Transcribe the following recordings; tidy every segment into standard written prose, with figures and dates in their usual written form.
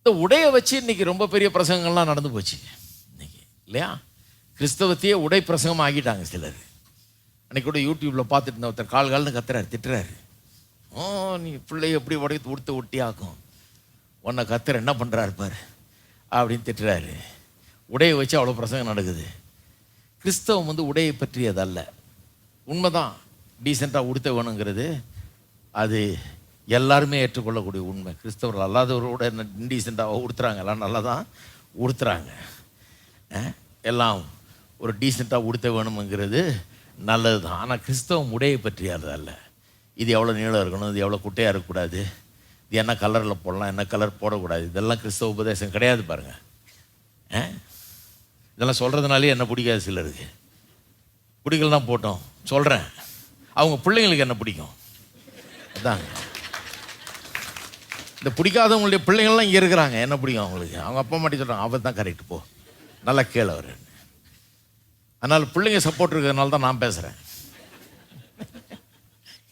இந்த உடையை வச்சு இன்னைக்கு ரொம்ப பெரிய பிரசங்கங்கள்லாம் நடந்து போச்சு இன்னைக்கு, இல்லையா? கிறிஸ்தவத்தையே உடை பிரசங்கம் ஆகிட்டாங்க சிலர். அன்னைக்கு கூட யூடியூப்ல பார்த்துட்டு இருந்த ஒருத்தர் கால்னு கத்துறாரு, திட்டுறாரு. நீ பிள்ளைய எப்படி உடைத்து உடுத்த ஒட்டியாக்கும், உன்னை கத்துற என்ன பண்ணுறாரு பாரு அப்படின்னு திட்டுறாரு. உடையை வச்சு அவ்வளோ பிரசங்கம் நடக்குது. கிறிஸ்தவம் உடையை பற்றியதல்ல. உண்மைதான், டீசெண்டாக உடுத்த வேணுங்கிறது அது எல்லாருமே ஏற்றுக்கொள்ளக்கூடிய உண்மை. கிறிஸ்தவர்கள் அல்லாதவரோட இன்டீசெண்டாக உடுத்துறாங்க, எல்லாம் நல்லா தான் உடுத்துறாங்க. எல்லாம் ஒரு டீசெண்டாக உடுத்த வேணுங்கிறது நல்லது தான். ஆனால் கிறிஸ்தவம் உடையை பற்றியது அல்ல. இது எவ்வளோ நீளம் இருக்கணும், இது எவ்வளோ குட்டையாக இருக்கக்கூடாது, இது என்ன கலரில் போடலாம், என்ன கலர் போடக்கூடாது, இதெல்லாம் கிறிஸ்தவ உபதேசம் கிடையாது பாருங்கள். இதெல்லாம் சொல்கிறதுனாலே என்ன பிடிக்காது சிலருக்கு. பிடிக்கலாம் போட்டோம் சொல்கிறேன், அவங்க பிள்ளைங்களுக்கு என்ன பிடிக்கும் அதாங்க. இந்த பிடிக்காதவங்களுடைய பிள்ளைங்கள்லாம் இங்கே இருக்கிறாங்க, என்ன பிடிக்கும் அவங்களுக்கு? அவங்க அப்பா மாட்டி சொல்கிறாங்க, அவர் தான் கரெக்ட், போ நல்லா கேளு அவர். அதனால் பிள்ளைங்க சப்போர்ட் இருக்கிறதுனால தான் நான் பேசுகிறேன்.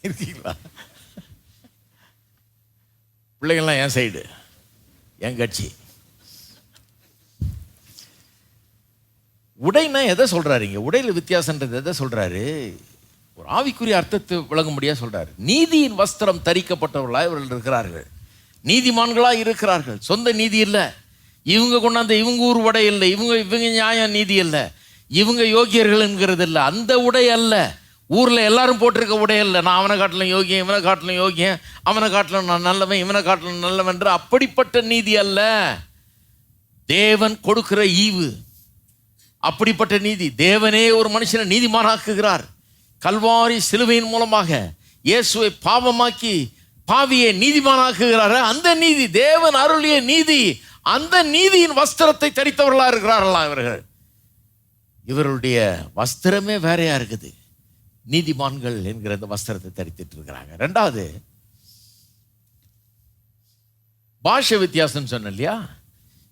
இருக்கீங்களா? பிள்ளைங்கள்லாம் என் சைடு, என் கட்சி. உடைனா எதை சொல்றாரு இங்க? உடையில வித்தியாசன்றது எதை சொல்றாரு? ஒரு ஆவிக்குரிய அர்த்தத்தை விளங்கும்படியா சொல்றாரு. நீதியின் வஸ்திரம் தரிக்கப்பட்டவர்களாய் இவர்கள் இருக்கிறார்கள், நீதிமான்களாய் இருக்கிறார்கள். சொந்த நீதி இல்லை, இவங்க கொண்டாந்த இவங்க ஊர் உடை இல்லை, இவங்க நியாயம் நீதி இல்லை, இவங்க யோகியர்கள் என்கிறது இல்லை, அந்த உடை அல்ல. ஊரில் எல்லாரும் போட்டிருக்க உடை இல்லை. நான் அவனை காட்டிலும் யோகியன், இவனை காட்டிலும் யோகியன், அவனை காட்டிலும் நான் நல்லவன், இவனை காட்டிலும் நல்லவன், அப்படிப்பட்ட நீதி அல்ல. தேவன் கொடுக்கிற ஈவு அப்படிப்பட்ட நீதி. தேவனே ஒரு மனுஷனை நீதிமானாக்குகிறார். கல்வாரி சிலுவையின் மூலமாக இயேசுவை பாவமாக்கி பாவியை நீதிமானாக்குகிறார். அந்த நீதி தேவன் அருளிய நீதி. அந்த நீதியின் வஸ்திரத்தை தரித்தவர்களா இருக்கிறார்களா இவர்கள்? இவருடைய வஸ்திரமே வேறையா இருக்குது. நீதிமான்கள் என்கிற அந்த வஸ்திரத்தை தரித்திட்டு இருக்கிறாங்க. ரெண்டாவது, பாஷை வித்தியாசம் சொன்ன இல்லையா?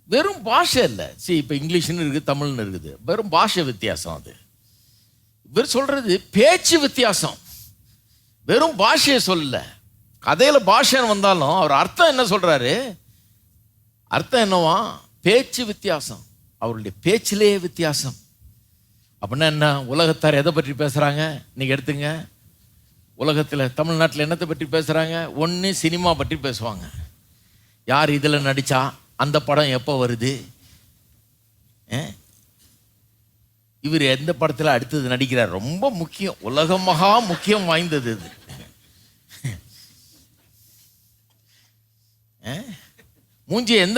வெறும் பாஷை இல்லை. இப்போ இங்கிலீஷ்னு இருக்குது, தமிழ்னு இருக்குது, வெறும் பாஷை வித்தியாசம். அது இவர் சொல்றது பேச்சு வித்தியாசம். வெறும் பாஷையை சொல்லல. கதையில பாஷைன்னு வந்தாலும் அவர் அர்த்தம் என்ன சொல்றாரு? அர்த்தம் என்னவா? பேச்சு வித்தியாசம். அவருடைய பேச்சிலேயே வித்தியாசம். அப்படின்னா என்ன? உலகத்தார் எதை பற்றி பேசுறாங்க இன்னைக்கு எடுத்துங்க. உலகத்தில் தமிழ்நாட்டில் என்னத்தை பற்றி பேசுறாங்க? ஒன்று சினிமா பற்றி பேசுவாங்க. யார் இதில் நடிச்சா, அந்த படம் எப்போ வருது, இவர் எந்த படத்தில் அடுத்தது நடிக்கிறார், ரொம்ப முக்கியம், உலக மகா முக்கியம் வாய்ந்தது இது. மூஞ்சி எந்த